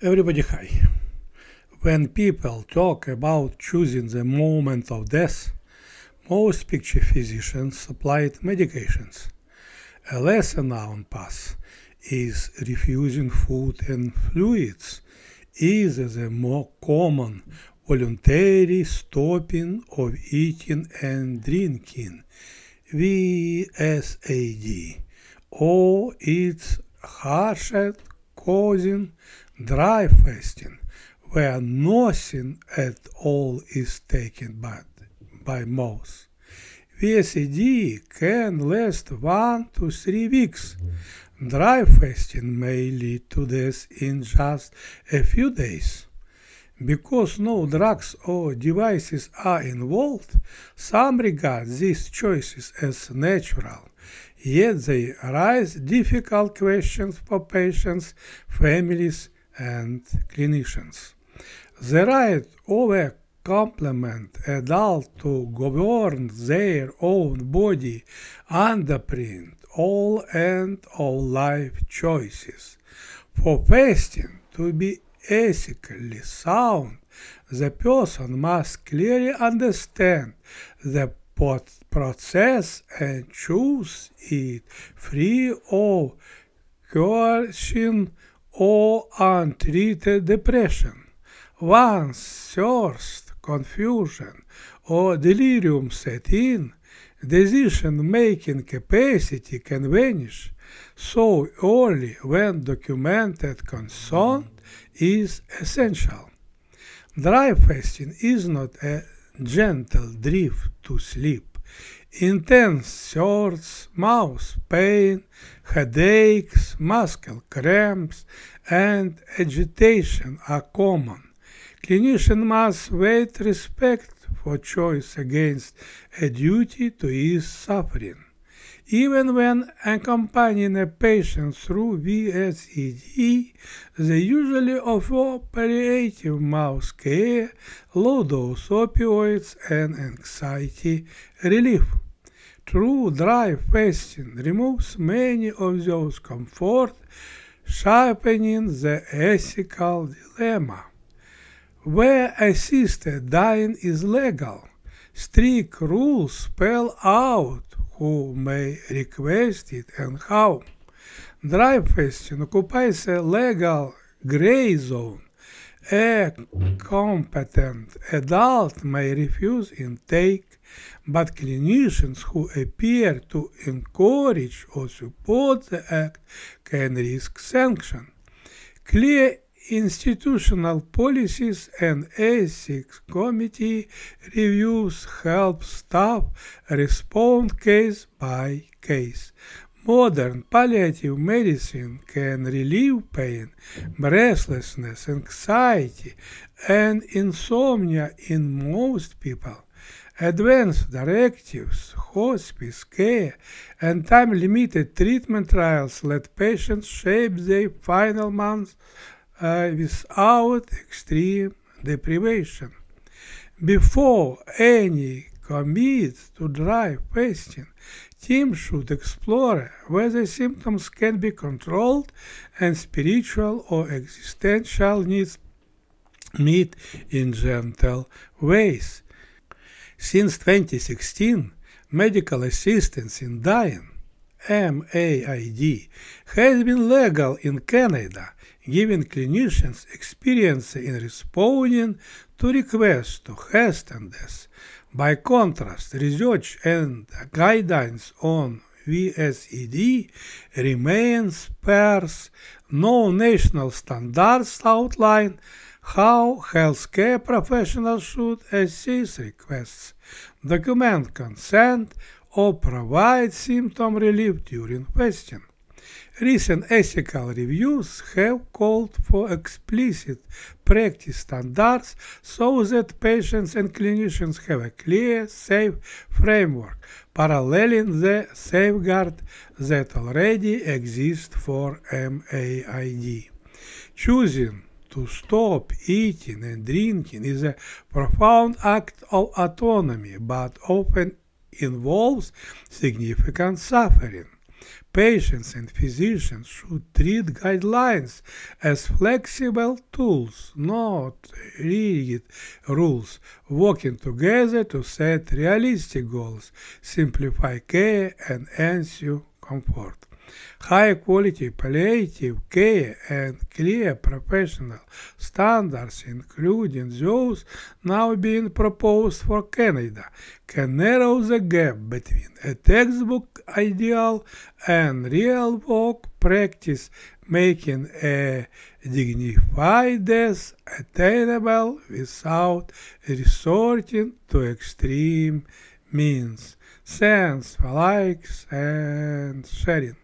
Everybody hi. When people talk about choosing the moment of death, most picture physicians applied medications. A lesser known path is refusing food and fluids, either the more common voluntary stopping of eating and drinking, VSED, or its harsher causing dry fasting, where nothing at all is taken by mouth. VSED can last 1 to 3 weeks. Dry fasting may lead to death in just a few days. Because no drugs or devices are involved, some regard these choices as natural, yet they raise difficult questions for patients, families, and clinicians. The right of a complement adult to govern their own body underpins all and all life choices. For fasting to be ethically sound, the person must clearly understand the process and choose it free of coercion or untreated depression. Once thirst, confusion, or delirium set in, decision-making capacity can vanish so early when documented consent is essential. Dry fasting is not a gentle drift to sleep. Intense thirst, mouth pain, headaches, muscle cramps, and agitation are common. Clinicians must weigh respect for choice against a duty to ease suffering. Even when accompanying a patient through VSED, they usually offer palliative mouth care, low-dose opioids, and anxiety relief. True dry fasting removes many of those comforts, sharpening the ethical dilemma. Where assisted dying is legal, strict rules spell out who may request it and how. Dry fasting occupies a legal gray zone. A competent adult may refuse intake, but clinicians who appear to encourage or support the act can risk sanction. Clear institutional policies and ethics committee reviews help staff respond case by case. Modern palliative medicine can relieve pain, breathlessness, anxiety, and insomnia in most people. Advanced directives, hospice care, and time-limited treatment trials let patients shape their final months without extreme deprivation. Before any commit to dry fasting, teams should explore whether symptoms can be controlled and spiritual or existential needs met in gentle ways. Since 2016, medical assistance in dying, MAID, has been legal in Canada, giving clinicians experience in responding to requests to hasten death. By contrast, research and guidelines on VSED remain sparse. No national standards outline how healthcare professionals should assess requests, document consent, or provide symptom relief during fasting. Recent ethical reviews have called for explicit practice standards so that patients and clinicians have a clear, safe framework, paralleling the safeguards that already exist for MAID. Choosing to stop eating and drinking is a profound act of autonomy, but often involves significant suffering. Patients and physicians should treat guidelines as flexible tools, not rigid rules, working together to set realistic goals, simplify care, and ensure comfort. High-quality palliative care and clear professional standards, including those now being proposed for Canada, can narrow the gap between a textbook ideal and real-world practice, making a dignified death attainable without resorting to extreme means. Thanks for likes and sharing.